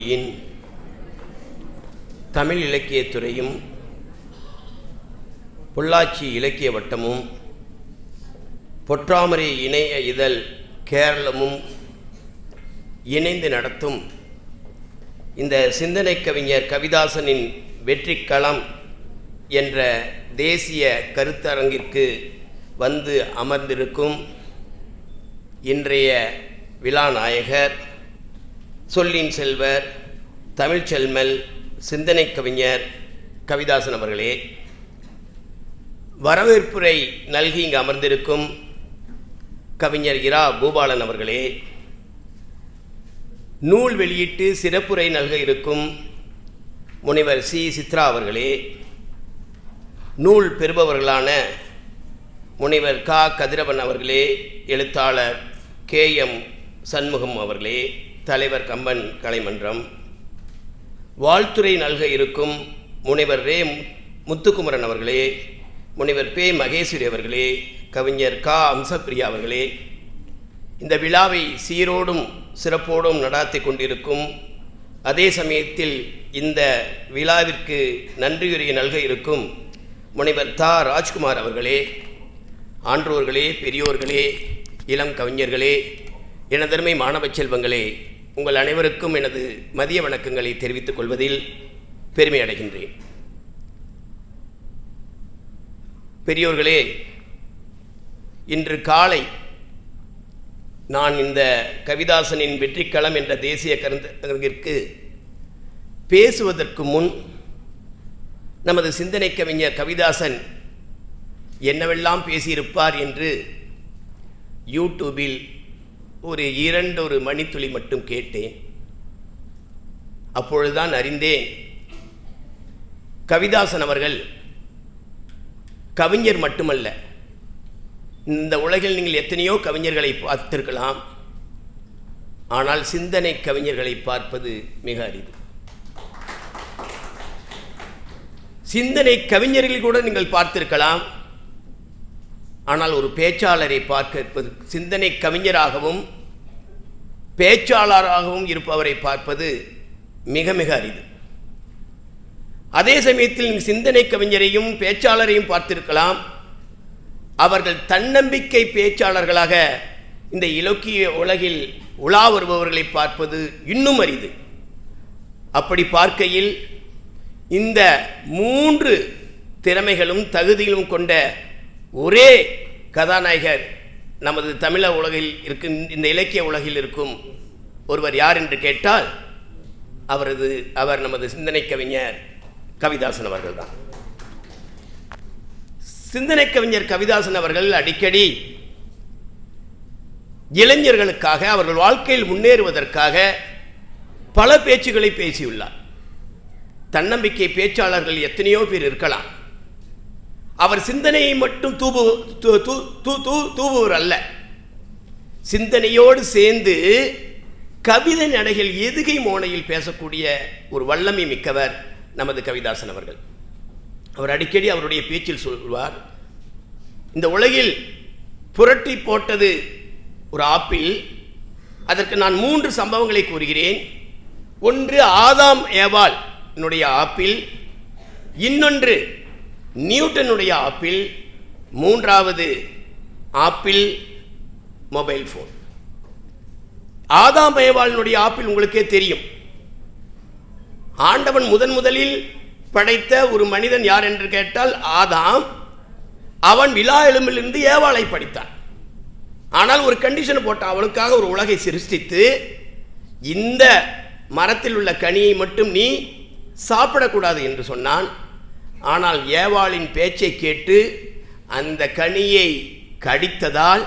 இன் தமிழ் இலக்கியத்துறையும் பொள்ளாச்சி இலக்கிய வட்டமும் பொற்றாமரை இணைய இதழ் கேரளமும் இணைந்து நடத்தும் இந்த சிந்தனை கவிஞர் கவிதாசனின் வெற்றிக்களம் என்ற தேசிய கருத்தரங்கிற்கு வந்து அமர்ந்திருக்கும் இன்றைய விழா நாயகர், சொல்லின் செல்வர், தமிழ்ச்செல்மல், சிந்தனை கவிஞர் கவிதாசன் அவர்களே, வரவேற்புரை நல்கி இங்கு அமர்ந்திருக்கும் கவிஞர் இரா பூபாலன் அவர்களே, நூல் வெளியிட்டு சிறப்புரை நல்க இருக்கும் முனைவர் சி சித்ரா அவர்களே, நூல் பெறுபவர்களான முனைவர் க கதிரவன் அவர்களே, எழுத்தாளர் KM சண்முகம் அவர்களே, தலைவர் கம்பன் கலைமன்றம், வாழ்த்துரை நல்க இருக்கும் முனைவர் ரே முத்துக்குமரன் அவர்களே, முனைவர் பே மகேஸ்வரி அவர்களே, கவிஞர் க அம்சப்பிரியா அவர்களே, இந்த விழாவை சீரோடும் சிறப்போடும் நடாத்தி கொண்டிருக்கும், அதே சமயத்தில் இந்த விழாவிற்கு நன்றியுரை நல்க இருக்கும் முனைவர் தா ராஜ்குமார் அவர்களே, ஆன்றோர்களே, பெரியோர்களே, இளம் கவிஞர்களே, எனதருமை மாணவ செல்வங்களே, உங்கள் அனைவருக்கும் எனது மதிய வணக்கங்களை தெரிவித்துக் கொள்வதில் பெருமை அடைகின்றேன். பெரியோர்களே, இன்று காலை நான் இந்த கவிதாசனின் வெற்றிக்களம் என்ற தேசிய கருத்தரங்கிற்கு பேசுவதற்கு முன் நமது சிந்தனை கவிஞர் கவிதாசன் என்னவெல்லாம் பேசியிருப்பார் என்று யூடியூபில் ஒரு 2 மணித்துளி மட்டும் கேட்டேன். அப்பொழுதுதான் அறிந்தேன், கவிதாசன் அவர்கள் கவிஞர் மட்டுமல்ல, இந்த உலகில் நீங்கள் எத்தனையோ கவிஞர்களை பார்த்திருக்கலாம், ஆனால் சிந்தனை கவிஞர்களை பார்ப்பது மிக அரிது. சிந்தனை கவிஞர்கள் கூட நீங்கள் பார்த்திருக்கலாம், ஆனால் ஒரு பேச்சாளரை பார்க்க இருப்பது, சிந்தனை கவிஞராகவும் பேச்சாளராகவும் இருப்பவரை பார்ப்பது மிக மிக அரிது. அதே சமயத்தில் நீங்கள் சிந்தனை கவிஞரையும் பேச்சாளரையும் பார்த்திருக்கலாம், அவர்கள் தன்னம்பிக்கை பேச்சாளர்களாக இந்த இலக்கிய உலகில் உலா வருபவர்களை பார்ப்பது இன்னும் அரிது. அப்படி பார்க்கையில் இந்த 3 திறமைகளும் தகுதிகளும் கொண்ட ஒரே கதாநாயகர் நமது தமிழ உலகில் இருக்கும், இந்த இலக்கிய உலகில் இருக்கும் ஒருவர் யார் என்று கேட்டால் அவர் நமது சிந்தனை கவிஞர் கவிதாசன் அவர்கள் தான். சிந்தனை கவிஞர் கவிதாசன் அவர்கள் அடிக்கடி இளைஞர்களுக்காக, அவர்கள் வாழ்க்கையில் முன்னேறுவதற்காக பல பேச்சுகளை பேசியுள்ளார். தன்னம்பிக்கை பேச்சாளர்கள் எத்தனையோ பேர் இருக்கலாம், அவர் சிந்தனையை மட்டும் தூவுவர் அல்ல, சிந்தனையோடு சேர்ந்து கவிதை நடைகள் எதுகை மோனையில் பேசக்கூடிய ஒரு வல்லமை மிக்கவர் நமது கவிதாசன் அவர்கள். அவர் அடிக்கடி அவருடைய பேச்சில் சொல்வார், இந்த உலகில் புரட்டி போட்டது ஒரு ஆப்பிள், அதற்கு நான் 3 சம்பவங்களை கூறுகிறேன். ஒன்று ஆதாம் ஏவாள் என்னுடைய ஆப்பிள், இன்னொன்று நியூட்டனுடைய ஆப்பிள், 3வது ஆப்பிள் மொபைல் ஃபோன். ஆதாம் ஏவாளினுடைய ஆப்பிள் உங்களுக்கே தெரியும். ஆண்டவன் முதலில் படைத்த ஒரு மனிதன் யார் என்று கேட்டால் ஆதாம். அவன் விலா எலும்பிலிருந்து ஏவாளை படைத்தான். ஆனால் ஒரு கண்டிஷன் போட்டான், அவனுக்காக ஒரு உலகை சிருஷ்டித்து, இந்த மரத்தில் உள்ள கனியை மட்டும் நீ சாப்பிடக்கூடாது என்று சொன்னான். ஆனால் ஏவாளின் பேச்சை கேட்டு அந்த கனியை கடித்ததால்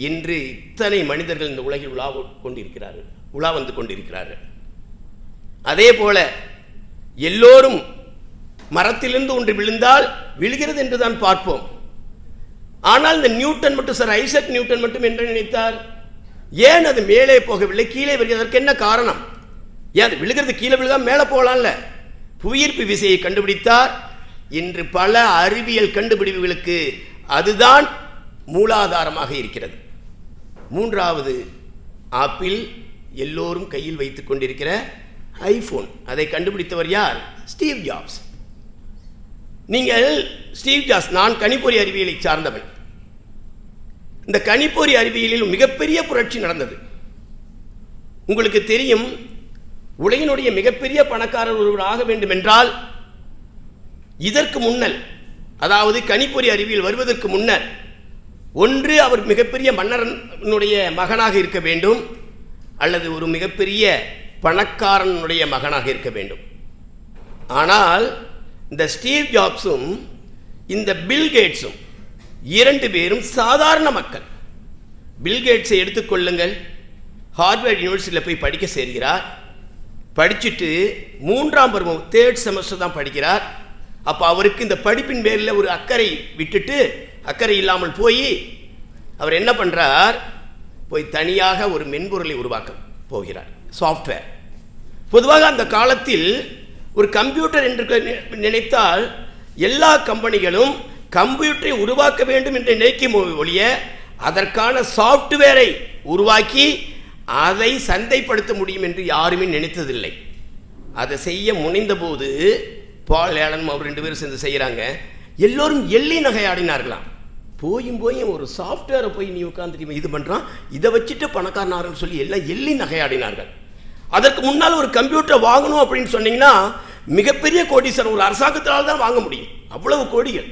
இன்று இத்தனை மனிதர்கள் இந்த உலகில் உலா வந்து கொண்டிருக்கிறார்கள். அதே போல எல்லோரும் மரத்திலிருந்து ஒன்று விழுந்தால் விழுகிறது என்றுதான் பார்ப்போம். ஆனால் இந்த நியூட்டன் மட்டும், சார் ஐசக் நியூட்டன் மட்டும் என்ன நினைத்தார்? ஏன் அது மேலே போகவில்லை, கீழே வருகிறது? அதற்கு என்ன காரணம்? ஏன் அது விழுகிறது, கீழே விழுதா மேலே போகலாம்ல? புவியீர்ப்பு விசையை கண்டுபிடித்தார். இன்று பல அறிவியல் கண்டுபிடிப்புகளுக்கு அதுதான் மூலாதாரமாக இருக்கிறது. 3வது ஆப்பிள் எல்லோரும் கையில் வைத்துக் கொண்டிருக்கிற ஐஃபோன். அதை கண்டுபிடித்தவர் யார்? Steve jobs. நீங்கள் ஸ்டீவ் ஜாப்ஸ், நான் கணிப்பொறி அறிவியலை சார்ந்தவன். இந்த கணிப்பொறி அறிவியலில் மிகப்பெரிய புரட்சி நடந்தது. உங்களுக்கு தெரியும், உலகினுடைய மிகப்பெரிய பணக்காரர் ஒருவர் ஆக வேண்டும் என்றால் இதற்கு முன்னல், அதாவது கணிப்பொறி அறிவியல் வருவதற்கு முன்னர், ஒன்று அவர் மிகப்பெரிய மன்னரனுடைய மகனாக இருக்க வேண்டும், அல்லது ஒரு மிகப்பெரிய பணக்காரனுடைய மகனாக இருக்க வேண்டும். ஆனால் இந்த ஸ்டீவ் ஜாப்ஸும் இந்த பில் கேட்ஸும் இரண்டு பேரும் சாதாரண மக்கள். பில் கேட்ஸை எடுத்துக்கொள்ளுங்கள். ஹார்வர்ட் யூனிவர்சிட்டியில் போய் படிக்க சேர்கிறார். படிச்சுட்டு 3ஆம் பருவம், 3rd செமஸ்டர் தான் படிக்கிறார். அப்போ அவருக்கு இந்த படிப்பின் பேரில் ஒரு அக்கறை விட்டுட்டு, அக்கறை இல்லாமல் போய் அவர் என்ன பண்ணுறார்? போய் தனியாக ஒரு மென்பொருளை உருவாக்க போகிறார், சாஃப்ட்வேர். பொதுவாக அந்த காலத்தில் ஒரு கம்ப்யூட்டர் என்று நினைத்தால் எல்லா கம்பெனிகளும் கம்ப்யூட்டரை உருவாக்க வேண்டும் என்று நினைக்கும் ஒழிய அதற்கான சாஃப்ட்வேரை உருவாக்கி அதை சந்தைப்படுத்த முடியும் என்று யாருமே நினைத்ததில்லை. அதை செய்ய முனைந்த போது பால் ஆலன் அவர் 2 பேரும் சேர்ந்து செய்கிறாங்க. எல்லோரும் எள்ளி நகையாடினார்களாம். போயும் ஒரு சாஃப்ட்வேரை போய் நீ உட்காந்துட்டு இது பண்ணுறான், இதை வச்சுட்டு பணக்காரனாருன்னு சொல்லி எல்லாம் எள்ளி நகையாடினார்கள். அதற்கு முன்னால் ஒரு கம்ப்யூட்டரை வாங்கணும் அப்படின்னு சொன்னீங்கன்னா மிகப்பெரிய கோடீஸ்வரர், ஒரு அரசாங்கத்தினால் தான் வாங்க முடியும், அவ்வளவு கோடிகள்.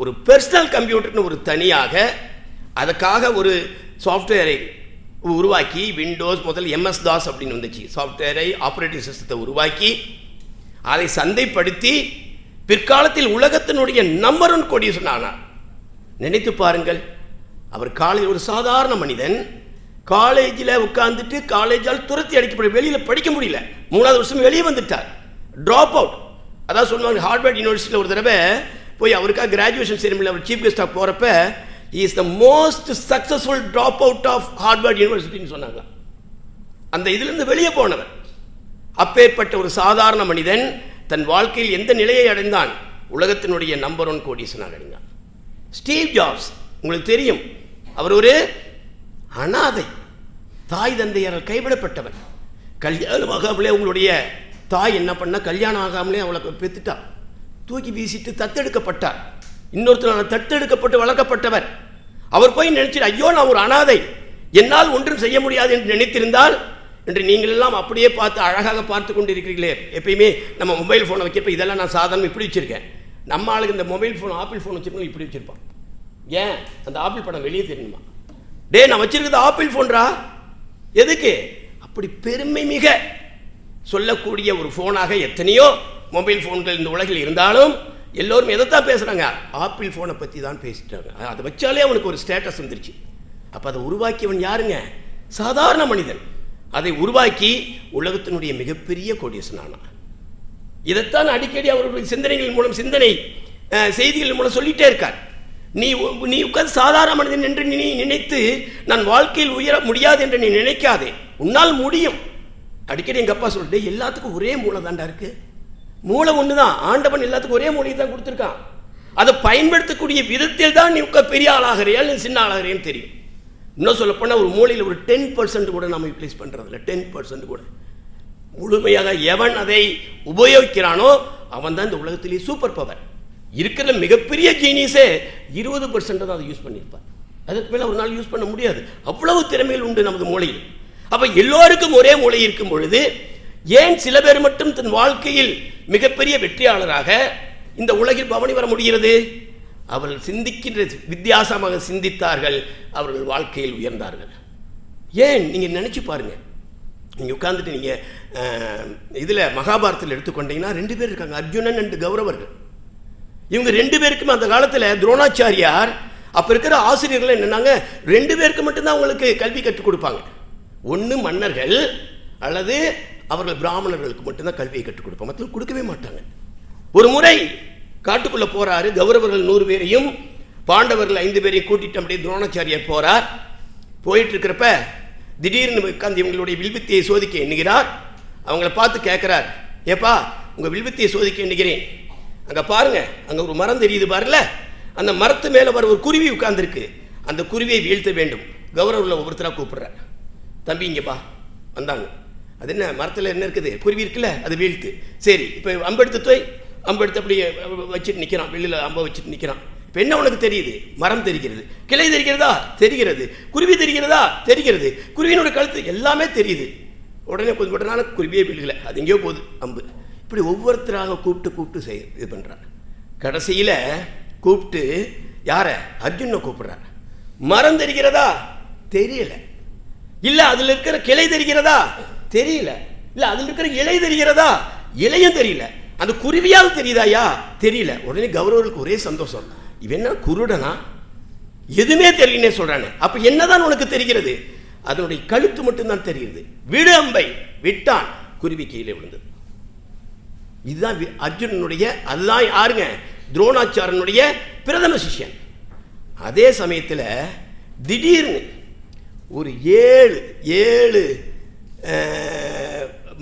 ஒரு பர்சனல் கம்ப்யூட்டர்னு ஒரு தனியாக அதுக்காக ஒரு சாஃப்ட்வேரை உருவாக்கி, விண்டோஸ் முதல் MS DOS அப்படின்னு வந்துச்சு, சாஃப்ட்வேரை ஆப்ரேட்டிங் சிஸ்டத்தை உருவாக்கி அதை சந்தைப்படுத்தி பிற்காலத்தில் உலகத்தினுடைய நம்பர் 1 கோடீஸ்வரன் ஆனார். நினைத்து பாருங்கள். அவர் காலேஜ், ஒரு சாதாரண மனிதன், காலேஜில் உட்கார்ந்துட்டு காலேஜால் துரத்தி அடிக்கப்பட, வெளியில் படிக்க முடியல, 3ஆவது வருஷம் வெளியே வந்துட்டார், ட்ராப் அவுட். அதான் சொல்லுவாங்க, ஹார்வர்ட் யூனிவர்சிட்டியில் ஒரு தடவை போய் அவருக்காக கிராஜுவேஷன் செரிமனியில் அவர் சீஃப் கெஸ்டாக போகிறப்ப is the most successful drop out of Harvard யூனிவர்சிட்டின்னு சொன்னாங்க. அந்த இதிலிருந்து வெளியே போனவர். அப்பேற்பட்ட ஒரு சாதாரண மனிதன் தன் வாழ்க்கையில் எந்த நிலையை அடைந்தான்? உலகத்தினுடைய நம்பர் 1 கோடீஸ்வரனாக அடைந்தான். ஸ்டீவ் ஜாப்ஸ், உங்களுக்கு தெரியும், அவர் ஒரு அனாதை, தாய் தந்தையரால் கைவிடப்பட்டவர். கல்யாணம் ஆகாமலே உங்களுடைய தாய் என்ன பண்ண, கல்யாணம் ஆகாமலே அவளை பெற்றுட்டா, தூக்கி வீசிட்டு தத்தெடுக்கப்பட்டார். இன்னொருத்தர் தத்தெடுக்கப்பட்டு வளர்க்கப்பட்டவர். அவர் போய் நினைச்சிட்டு, ஐயோ நான் ஒரு அனாதை, என்னால் ஒன்றும் செய்ய முடியாது என்று நினைத்திருந்தால் என்று நீங்கள் எல்லாம் அப்படியே பார்த்து அழகாக பார்த்து கொண்டு இருக்கிறீர்களே. எப்பயுமே நம்ம மொபைல் ஃபோனை வைக்கிறப்ப இதெல்லாம் நான் சாதாரண இப்படி வச்சுருக்கேன். நம்ம ஆளுக்கு இந்த மொபைல் ஃபோன், ஆப்பிள் ஃபோன் வச்சுருக்கோம், இப்படி வச்சுருப்பான். ஏன்? அந்த ஆப்பிள் படம் வெளியே தெரியுமா? டே, நான் வச்சிருக்கிறது ஆப்பிள் ஃபோன்றா, எதுக்கு? அப்படி பெருமை மிக சொல்லக்கூடிய ஒரு ஃபோனாக எத்தனையோ மொபைல் ஃபோன்கள் இந்த உலகில் இருந்தாலும் எல்லோரும் எதைத்தான் பேசுகிறாங்க? ஆப்பிள் ஃபோனை பற்றி தான் பேசிட்டாங்க. அதை வச்சாலே அவனுக்கு ஒரு ஸ்டேட்டஸ் வந்துருச்சு. அப்போ அதை உருவாக்கியவன் யாருங்க? சாதாரண மனிதன். அதை உருவாக்கி உலகத்தினுடைய மிகப்பெரிய கோடீஸ்வரனானான். இதைத்தான் அடிக்கடி அவருடைய சிந்தனைகள் மூலம், சிந்தனை செய்திகள் மூலம் சொல்லிட்டே இருக்கார். நீ உட்கார்ந்து சாதாரண மனிதன் என்று நீ நினைத்து நான் வாழ்க்கையில் உயர முடியாது என்று நீ நினைக்காதே, உன்னால் முடியும். அடிக்கடி எங்கள் அப்பா சொல்லிட்டு, எல்லாத்துக்கும் ஒரே மூளை தாண்டா இருக்கு, மூளை ஒன்று தான், ஆண்டவன் எல்லாத்துக்கும் ஒரே மூளையை தான் கொடுத்துருக்கான். அதை பயன்படுத்தக்கூடிய விதத்தில் தான் நீ பெரிய ஆளாகிறியா இல்லை சின்ன ஆளாகிறேன்னு தெரியும். இன்னும் சொல்லப்போனால் ஒரு மூளையில் ஒரு 10% கூட நம்ம யூட்டிலைஸ் பண்ணுறதில்ல. 10% கூட முழுமையாக எவன் அதை உபயோகிக்கிறானோ அவன் தான் இந்த உலகத்திலேயே சூப்பர் பவர். இருக்கிற மிகப்பெரிய ஜீனியஸே 20% தான் அதை யூஸ் பண்ணியிருப்பார். அதுக்கு மேலே ஒரு நாள் யூஸ் பண்ண முடியாது. அவ்வளவு திறமைகள் உண்டு நமது மூளையில். அப்போ எல்லோருக்கும் ஒரே மூளை இருக்கும் பொழுது ஏன் சில பேர் மட்டும் தன் வாழ்க்கையில் மிகப்பெரிய வெற்றியாளராக இந்த உலகில் பவனி வர முடிகிறது? அவர்கள் சிந்திக்கின்ற வித்தியாசமாக சிந்தித்தார்கள், அவர்கள் வாழ்க்கையில் உயர்ந்தார்கள். ஏன்? நீங்கள் நினச்சி பாருங்கள். நீங்கள் உட்காந்துட்டு நீங்கள் இதில் மகாபாரதத்தில் எடுத்துக்கொண்டீங்கன்னா 2 பேர் இருக்காங்க, அர்ஜுனன் அண்ட் கௌரவர்கள். இவங்க 2 பேருக்குமே அந்த காலத்தில் துரோணாச்சாரியார் அப்போ இருக்கிற ஆசிரியர்கள் என்னன்னாங்க, 2 பேருக்கு மட்டும்தான் அவங்களுக்கு கல்வி கற்றுக் கொடுப்பாங்க. ஒன்று மன்னர்கள் அல்லது அவர்கள் பிராமணர்களுக்கு மட்டும்தான் கல்வியை கற்றுக் கொடுப்பாங்க, மற்றவங்க கொடுக்கவே மாட்டாங்க. ஒரு முறை காட்டுக்குள்ளே போகிறாரு, கௌரவர்கள் 100 பேரையும் பாண்டவர்கள் 5 பேரையும் கூட்டிட்டு அப்படியே துரோணாச்சாரியார் போகிறார். போயிட்டு இருக்கிறப்ப திடீர்னு உட்காந்து இவங்களுடைய வில்வித்தியை சோதிக்க எண்ணுகிறார். அவங்கள பார்த்து கேட்குறார், ஏப்பா உங்கள் வில்வித்தியை சோதிக்க எண்ணுகிறேன், அங்கே பாருங்கள், அங்கே ஒரு மரம் தெரியுது பாருல, அந்த மரத்து மேலே வர ஒரு குருவி உட்கார்ந்துருக்கு, அந்த குருவியை வீழ்த்த வேண்டும். கௌரவர்களை ஒவ்வொருத்தராக கூப்பிட்றார். தம்பி இங்கேப்பா வந்தாங்க. அது என்ன மரத்தில் என்ன இருக்குது, குருவி இருக்குல்ல, அது வீழ்த்து. சரி, இப்போ அம்பெடுத்து தோய், அம்பெடுத்து அப்படியே வச்சுட்டு நிற்கிறான், வெளியில் அம்பை வச்சுட்டு நிற்கிறான். இப்போ என்ன உனக்கு தெரியுது? மரம் தெரிகிறது, கிளை தெரிகிறதா, தெரிகிறது, குருவி தெரிகிறதா, தெரிகிறது, குருவினோட கழுத்து எல்லாமே தெரியுது. உடனே கொஞ்சம் விட்டனால குருவியே விழுகலை, அது எங்கேயோ போகுது அம்பு. இப்படி ஒவ்வொருத்தராக கூப்பிட்டு இது பண்ணுறார். கடைசியில் கூப்பிட்டு யாரை? அர்ஜுனை கூப்பிடுறார். மரம் தெரிகிறதா? தெரியல. இல்லை அதில் இருக்கிற கிளை தெரிகிறதா? தெரியல. இல்லை அதில் இருக்கிற இலை தெரிகிறதா? இலையும் தெரியல. அந்த குருவியாவது தெரியுதாயா? தெரியல. உடனே கௌரவர்களுக்கு ஒரே சந்தோஷம். இவன் என்ன குருடனா, எதுவுமே தெரியலனே சொல்றானே. அப்ப என்னதான் உனக்கு தெரிகிறது? அதனுடைய கழுத்து மட்டும்தான் தெரிகிறது. விடு அம்பை, விட்டான், குருவி கீழே விழுந்தது. இதுதான் அர்ஜுனனுடைய, அதுதான் யாருங்க? துரோணாச்சாரனுடைய பிரதம சிஷ்யன். அதே சமயத்தில் திடீர்னு ஒரு ஏழு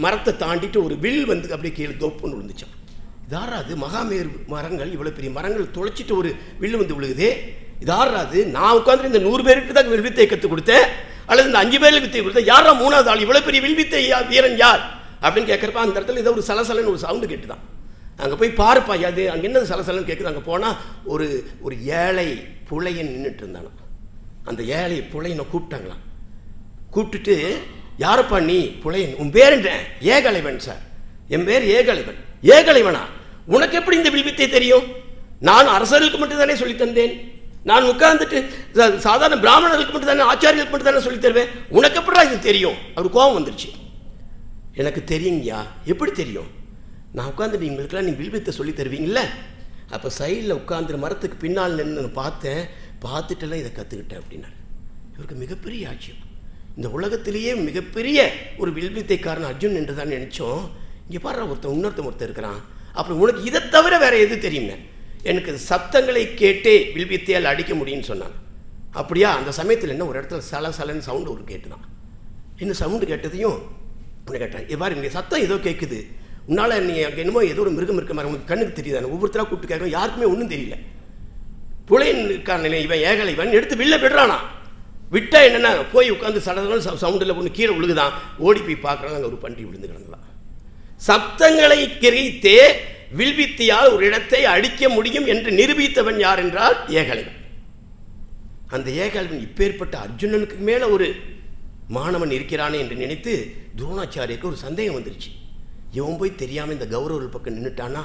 மரத்தை தாண்டிட்டு ஒரு வில் வந்து அப்படியே கீழே தோப்புன்னு விழுந்துச்சான். இதாராது மகாமேரு மரங்கள், இவ்வளோ பெரிய மரங்கள் தொலைச்சிட்டு ஒரு வில்லு வந்து விழுகுதே, இதாராது? நான் உட்காந்து இந்த 100 பேருக்கு தான் வில்வித்தை கற்றுக் கொடுத்தேன், அல்லது இந்த 5 பேருக்கு வித்தை கொடுத்தேன், யாரா 3வது ஆள்? இவ்வளோ பெரிய வில்வித்தை வீரன் யார் அப்படின்னு கேட்குறப்ப அந்த இடத்துல ஏதோ ஒரு சலசலன்னு ஒரு சவுண்டு கேட்டு தான். அங்கே போய் பாருப்பா, அது அங்கே என்ன சலசலன்னு கேட்குது. அங்கே போனால் ஒரு ஏழை புலையன் நின்றுட்டு இருந்தானோ. அந்த ஏழை புலையனை கூப்பிட்டாங்களாம். கூப்பிட்டுட்டு, யாரப்பா நீ? புலையன். உன் பேர் என்ன? ஏகலைவன் சார். என் பேர் ஏகலைவன். ஏகலைவனா? உனக்கு எப்படி இந்த வில்வித்தை தெரியும்? நான் அரசர்களுக்கு மட்டும் தானே சொல்லி தந்தேன். நான் உட்கார்ந்துட்டு சாதாரண பிராமணர்களுக்கு மட்டும் தானே, ஆச்சாரியர்களுக்கு மட்டும் தானே சொல்லி தருவேன். உனக்கு எப்படா இது தெரியும்? அவர் கோபம் வந்துருச்சு. எனக்கு தெரியுங்கய்யா. எப்படி தெரியும்? நான் உட்காந்துட்டு நீங்களுக்கெல்லாம் நீ வில்வித்தை சொல்லி தருவீங்கல்ல, அப்போ சைடில் உட்காந்துரு மரத்துக்கு பின்னால் நின்று பார்த்தேன், பார்த்துட்டெல்லாம் இதை கற்றுக்கிட்டேன் அப்படின்னாரு. இவருக்கு மிகப்பெரிய ஆட்சியம். இந்த உலகத்திலேயே மிகப்பெரிய ஒரு வில்வித்தைக்காரன் அர்ஜுன் என்று தான் நினச்சோம். இங்கே பாரு, ஒருத்தர் இருக்கிறான். அப்புறம் உனக்கு இதை தவிர வேற எது தெரியுங்க? எனக்கு சத்தங்களை கேட்டே வில்வித்தையால் அடிக்க முடியும்னு சொன்னான். அப்படியா? அந்த சமயத்தில் என்ன ஒரு இடத்துல சலன்னு சவுண்டு ஒரு கேட்டுதான். என்ன சவுண்டு கேட்டதையும் ஒன்று கேட்டேன், இவ்வாறு இங்கே சத்தம் ஏதோ கேட்குது, உன்னால் நீ அங்கே என்னமோ ஏதோ ஒரு மிருகம் இருக்க மாதிரி உனக்கு கண்ணுக்கு தெரியுது. ஒவ்வொருத்தராக கூப்பிட்டு கேட்குறோம், யாருக்குமே ஒன்றும் தெரியல. புலையன் இருக்கான், இவன் ஏகலை, இவன் எடுத்து வில்ல விடுறானா. விட்டா என்னென்னா போய் உட்காந்து சடங்கு சவுண்டில் ஒன்று கீழே விழுகுதான். ஓடி போய் பார்க்குறாங்க, அங்கே ஒரு பன்றி விழுந்து கிடந்தான். சப்தங்களை கிரித்தே வில்வித்தையால் ஒரு இடத்தை அடிக்க முடியும் என்று நிரூபித்தவன் யார் என்றால் ஏகலைவன். அந்த ஏகலைவன் இப்பேற்பட்ட அர்ஜுனனுக்கு மேலே ஒரு மாணவன் இருக்கிறானே என்று நினைத்து துரோணாச்சாரியருக்கு ஒரு சந்தேகம் வந்துருச்சு. இவன் போய் தெரியாமல் இந்த கௌரவர்கள் பக்கம் நின்றுட்டானா,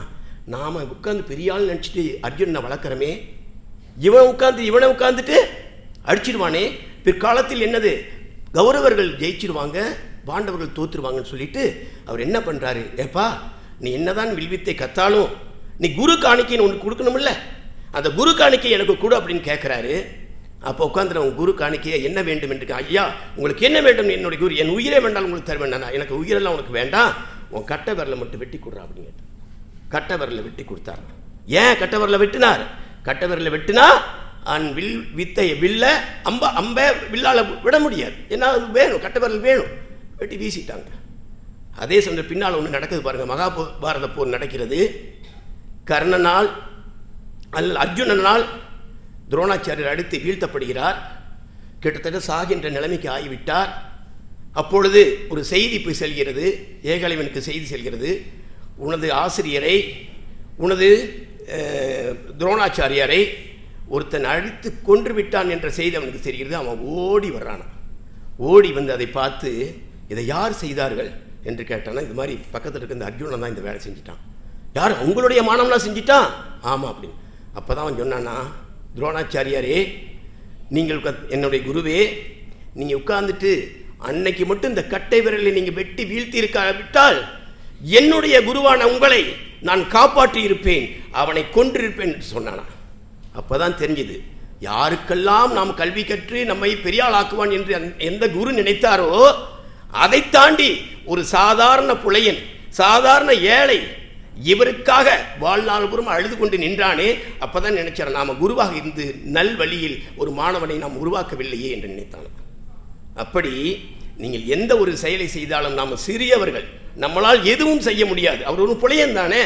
நாம் உட்காந்து பெரிய ஆள் நினச்சிட்டு அர்ஜுனனை வளர்க்குறமே, இவனை உட்காந்துட்டு அடிச்சிடுவானே, பிற்காலத்தில் என்னது கௌரவர்கள் ஜெயிச்சிருவாங்க, பாண்டவர்கள் தோற்றுருவாங்கன்னு சொல்லிட்டு அவர் என்ன பண்ணுறாரு, ஏப்பா நீ என்னதான் வில்வித்தை கத்தாலும் நீ குரு காணிக்கைன்னு ஒன்று கொடுக்கணுமில்ல, அந்த குரு காணிக்கை எனக்கு கொடு அப்படின்னு கேட்குறாரு. அப்போ உட்காந்துட்டு அவங்க குரு காணிக்கையை என்ன வேண்டும் என்று, ஐயா உங்களுக்கு என்ன வேண்டும்? என்னுடைய குரு, என் உயிரே வேண்டாம் உங்களுக்கு தர வேண்டாம், எனக்கு உயிரெல்லாம் உனக்கு வேண்டாம், உன் கட்டை விரலை மட்டும் வெட்டி கொடுறா அப்படின்னு கேட்டு கட்டை விரலை வெட்டி கொடுத்தார். ஏன் கட்டை விரலை வெட்டினார்? கட்டை விரலை வெட்டினா வில் வித்தையை வில்ல அம்பை வில்லால் விட முடியாது, ஏன்னா அது வேணும், கட்டை விரல் வேணும். வெட்டி வீசிட்டாங்க. அதே சமயம் பின்னால் ஒன்று நடக்குது பாருங்கள். மகாபாரத போர் நடக்கிறது. கர்ணனால் அல்ல அர்ஜுனனால் துரோணாச்சாரியர் அடித்து வீழ்த்தப்படுகிறார். கிட்டத்தட்ட சாகின்ற நிலைமைக்கு ஆகிவிட்டார். அப்பொழுது ஒரு செய்தி போய் செல்கிறது, ஏகலைவனுக்கு செய்தி செல்கிறது, உனது ஆசிரியரை, உனது துரோணாச்சாரியரை ஒருத்தன் அழித்து கொன்று விட்டான் என்ற செய்தி அவனுக்கு தெரிகிறது. அவன் ஓடி வர்றான். ஓடி வந்து அதை பார்த்து, இதை யார் செய்தார்கள் என்று கேட்டானா, இது மாதிரி பக்கத்தில் இருக்க இந்த அர்ஜுனன் தான் இந்த வேலை செஞ்சிட்டான். யார்? உங்களுடைய மாணவனாக செஞ்சிட்டான்? ஆமாம் அப்படின்னு. அப்போ தான் அவன் சொன்னான்னா, துரோணாச்சாரியாரே, நீங்கள் என்னுடைய குருவே, நீங்கள் உட்கார்ந்துட்டு அன்னைக்கு மட்டும் இந்த கட்டை விரலை நீங்கள் வெட்டி வீழ்த்தி விட்டால் என்னுடைய குருவான உங்களை நான் காப்பாற்றி இருப்பேன், அவனை கொன்றிருப்பேன் என்று சொன்னானா. அப்போ தான் தெரிஞ்சுது, யாருக்கெல்லாம் நாம் கல்வி கற்று நம்மை பெரியாள் ஆக்குவான் என்று எந்த குரு நினைத்தாரோ, அதை தாண்டி ஒரு சாதாரண புலையன், சாதாரண ஏழை, இவருக்காக வாழ்நாள் பூர்வம் அழுது கொண்டு நின்றானே. அப்பதான் நினைச்சார், நாம குருவாக இருந்து நல் வழியில் ஒரு மாணவனை நாம் உருவாக்கவில்லையே என்று நினைத்தான். அப்படி நீங்கள் எந்த ஒரு செயலை செய்தாலும் நாம் சிறியவர்கள், நம்மளால் எதுவும் செய்ய முடியாது. அவர் ஒரு புலையன் தானே,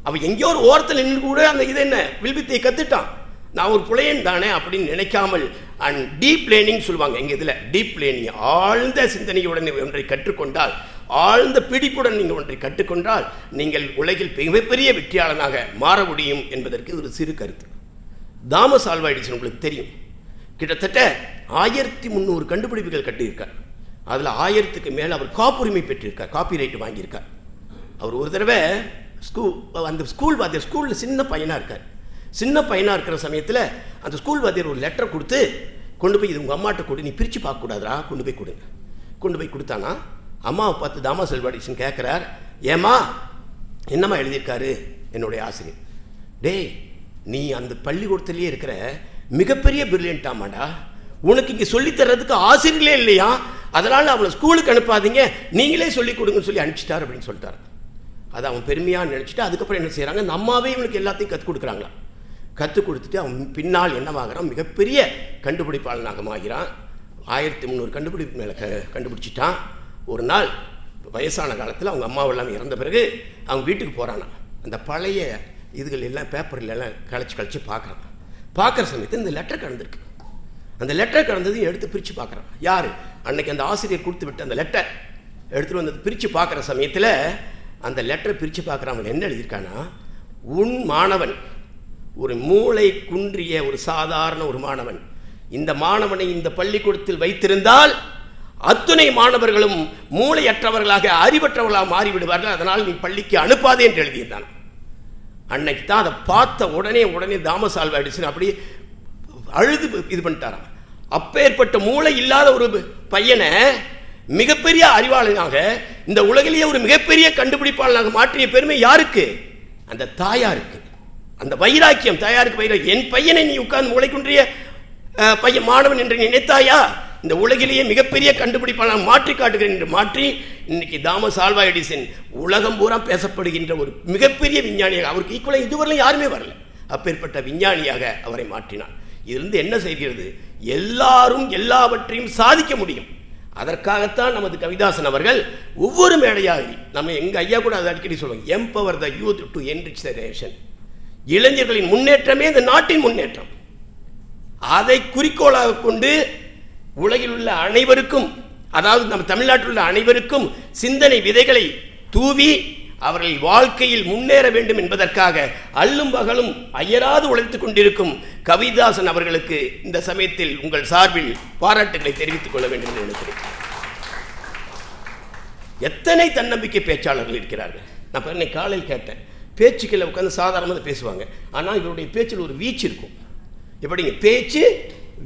அவன் எங்கேயோ ஒரு ஓரத்தில் நின்று கூட அந்த இது என்ன வில்வித்தையை கத்துட்டான், நான் ஒரு புலையன் தானே அப்படின்னு நினைக்காமல், அண்ட் டீப் லேர்னிங் சொல்லுவாங்க எங்கள் இதில், டீப் லேர்னிங், ஆழ்ந்த சிந்தனையுடன் ஒன்றை கற்றுக்கொண்டால் ஆழ்ந்த பிடிப்புடன் நீங்கள் ஒன்றை கற்றுக்கொண்டால் நீங்கள் உலகில் மிகப்பெரிய வெற்றியாளனாக மாற முடியும் என்பதற்கு ஒரு சிறு கருத்து. தாமஸ் ஆல்வா எடிசன் உங்களுக்கு தெரியும், கிட்டத்தட்ட 1300 கண்டுபிடிப்புகள் கட்டியிருக்கார். அதில் 1000க்கு மேலே அவர் காப்புரிமை பெற்றிருக்கார், காப்பிரைட் வாங்கியிருக்கார். அவர் ஒரு தடவை ஸ்கூல் வாத்தியார், ஸ்கூலில் சின்ன பையனாக இருக்கார். சின்ன பையனாக இருக்கிற சமயத்தில் அந்த ஸ்கூல் வாத்தியார் ஒரு லெட்டரை கொடுத்து கொண்டு போய் இது உங்கள் அம்மாட்ட கொடு, நீ பிரித்து பார்க்கக்கூடாதா, கொண்டு போய் கொடுங்க. கொண்டு போய் கொடுத்தானா அம்மாவை பார்த்து தாமஸ் ஆல்வா எடிசன் கேட்குறார், ஏம்மா என்னம்மா எழுதியிருக்காரு என்னுடைய ஆசிரியர்? டேய், நீ அந்த பள்ளிக்கூடத்துலேயே இருக்கிற மிகப்பெரிய பிரில்லியன்ட்டாமாடா, உனக்கு இங்கே சொல்லித்தர்றதுக்கு ஆசிரியர்களே இல்லையா, அதனால் அவனை ஸ்கூலுக்கு அனுப்பாதீங்க, நீங்களே சொல்லிக் கொடுங்கன்னு சொல்லி அனுப்பிச்சிட்டார் அப்படின்னு சொல்லிட்டார். அதை அவன் பெருமையாக நினச்சிட்டு அதுக்கப்புறம் என்ன செய்கிறாங்க, அந்த அம்மாவே இவனுக்கு எல்லாத்தையும் கற்றுக் கொடுக்குறாங்களா. கற்றுக் கொடுத்துட்டு அவன் பின்னால் என்னவாகிறான், மிகப்பெரிய கண்டுபிடிப்பாளனாக ஆகிறான். 1300 கண்டுபிடிப்பு மேலே கண்டுபிடிச்சிட்டான். ஒரு நாள் வயசான காலத்தில் அவங்க அம்மாவெல்லாம் இறந்த பிறகு அவங்க வீட்டுக்கு போகிறானா. அந்த பழைய இதுகள் எல்லாம் பேப்பரில் எல்லாம் கழிச்சு பார்க்குறான். பார்க்குற சமயத்தில் இந்த லெட்டர் கடந்திருக்கு. அந்த லெட்டர் கடந்ததையும் எடுத்து பிரித்து பார்க்குறான். யார் அன்னைக்கு அந்த ஆசிரியர் கொடுத்து விட்டு அந்த லெட்டர் எடுத்துகிட்டு வந்து பிரித்து பார்க்குற சமயத்தில் அந்த லெட்டரை பிரித்து பார்க்குறவன் என்ன எழுதியிருக்கானா, உன் மாணவன் ஒரு மூளை குன்றிய ஒரு சாதாரண ஒரு மாணவன், இந்த மாணவனை இந்த பள்ளிக்கூடத்தில் வைத்திருந்தால் அத்துணை மாணவர்களும் மூளையற்றவர்களாக அறிவற்றவர்களாக மாறிவிடுவார்கள், அதனால் நீ பள்ளிக்கு அனுப்பாதே என்று எழுதியிருந்தான். அன்னைக்கு தான் அதை பார்த்த உடனே தாமஸ் ஆல்வா எடிசன் அப்படியே அழுது இது பண்ணிட்டாராம். அப்பேற்பட்ட மூளை இல்லாத ஒரு பையனை மிகப்பெரிய அறிவாளனாக, இந்த உலகிலேயே ஒரு மிகப்பெரிய கண்டுபிடிப்பாளனாக மாற்றிய பெருமை யாருக்கு? அந்த தாயாருக்கு. அந்த வைராக்கியம் தாயாருக்கு வைராக்கியம். என் பையனை நீ உட்கார்ந்து மூளை குன்றிய பையன் மாணவன் என்று நினைத்தாயா, இந்த உலகிலேயே மிகப்பெரிய கண்டுபிடிப்பாளனாக மாற்றி காட்டுகிறேன் என்று மாற்றி இன்னைக்கு தாமஸ் ஆல்வா எடிசன் உலகம் பூரா பேசப்படுகின்ற ஒரு மிகப்பெரிய விஞ்ஞானியாக, அவருக்கு ஈக்குவலாக இதுவரையும் யாருமே வரல, அப்பேற்பட்ட விஞ்ஞானியாக அவரை மாற்றினார். இதிலிருந்து என்ன செய்கிறது, எல்லாரும் எல்லாவற்றையும் சாதிக்க முடியும். அதற்காகத்தான் நமது கவிதாசன் அவர்கள் ஒவ்வொரு மேடையாக, நம்ம எங்கள் ஐயா கூட அதை அடிக்கடி சொல்லுவாங்க, empower the youth to enrich the nation. இளைஞர்களின் முன்னேற்றமே இந்த நாட்டின் முன்னேற்றம். அதை குறிக்கோளாக கொண்டு உலகில் உள்ள அனைவருக்கும், அதாவது நம்ம தமிழ்நாட்டில் உள்ள அனைவருக்கும் சிந்தனை விதைகளை தூவி அவர்கள் வாழ்க்கையில் முன்னேற வேண்டும் என்பதற்காக அல்லும் பகலும் அயராது உழைத்துக் கொண்டிருக்கும் கவிதாசன் அவர்களுக்கு இந்த சமயத்தில் உங்கள் சார்பில் பாராட்டுகளை தெரிவித்துக் கொள்ள வேண்டும் என்று நினைக்கிறேன். எத்தனை தன்னம்பிக்கை பேச்சாளர்கள் இருக்கிறார்கள். நான் இன்னைக்கு காலையில் கேட்டேன், பேச்சுக்களை உட்காந்து சாதாரணமாக பேசுவாங்க, ஆனால் இவருடைய பேச்சில் ஒரு வீச்சு இருக்கும். எப்படிங்க பேச்சு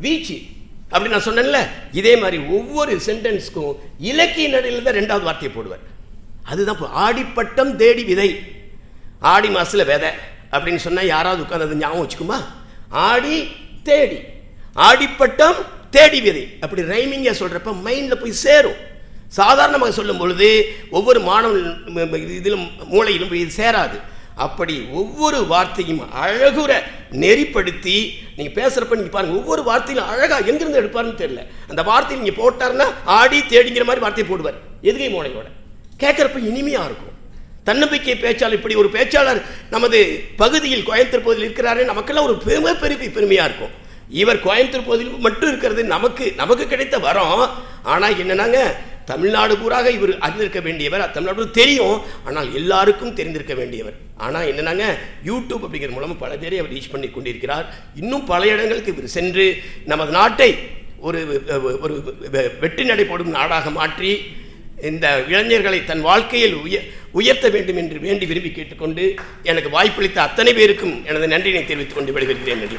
வீச்சு அப்படி நான் சொன்னேன்ல, இதே மாதிரி ஒவ்வொரு சென்டென்ஸ்க்கும் இலக்கிய நடையில் தான் 2வது வார்த்தையை போடுவார். அதுதான் இப்போ ஆடிப்பட்டம் தேடி விதை, ஆடி மாதத்தில் விதை அப்படின்னு சொன்னால் யாராவது உட்காந்து அதை ஞாபகம் வச்சுக்குமா? ஆடி தேடி, ஆடிப்பட்டம் தேடி விதை, அப்படி ரைமிங்காக சொல்கிறப்ப மைண்டில் போய் சேரும். சாதாரணமாக சொல்லும் பொழுது ஒவ்வொரு மாணவன் இதிலும் மூளையிலும் போய் சேராது. அப்படி ஒவ்வொரு வார்த்தையும் அழகுற நெறிப்படுத்தி நீங்கள் பேசுகிறப்ப நீங்கள் பாருங்கள், ஒவ்வொரு வார்த்தையிலும் அழகாக எங்கிருந்து எடுப்பாருன்னு தெரியல, அந்த வார்த்தையை நீங்கள் போட்டாருன்னா ஆடி தேடிங்கிற மாதிரி வார்த்தையை போடுவார் எதுகை மூளையோட. கேட்குறப்ப இனிமையாக இருக்கும். தன்னம்பிக்கை பேச்சாளர், இப்படி ஒரு பேச்சாளர் நமது பகுதியில் கோயம்புத்தூர் பகுதியில் இருக்கிறாரு, நமக்கெல்லாம் ஒரு பெருமையாக இருக்கும். இவர் கோயம்புத்தூர் பகுதியில் மட்டும் இருக்கிறது நமக்கு கிடைத்த வரம். ஆனால் என்னன்னாங்க, தமிழ்நாடு பூராக இவர் அறிந்திருக்க வேண்டியவர், தமிழ்நாடு தெரியும், ஆனால் எல்லாருக்கும் தெரிந்திருக்க வேண்டியவர். ஆனால் என்னன்னாங்க, யூடியூப் அப்படிங்கிற மூலமாக பல பேரை அவர் ரீச் பண்ணி கொண்டிருக்கிறார். இன்னும் பல இடங்களுக்கு இவர் சென்று நமது நாட்டை ஒரு வெற்றி நடை போடும் நாடாக மாற்றி இந்த இளைஞர்களை தன் வாழ்க்கையில் உயர்த்த வேண்டும் என்று வேண்டி விரும்பி கேட்டுக்கொண்டு எனக்கு வாய்ப்பளித்த அத்தனை பேருக்கும் எனது நன்றியை தெரிவித்துக் கொண்டு விடைபெறுகிறேன். நன்றி.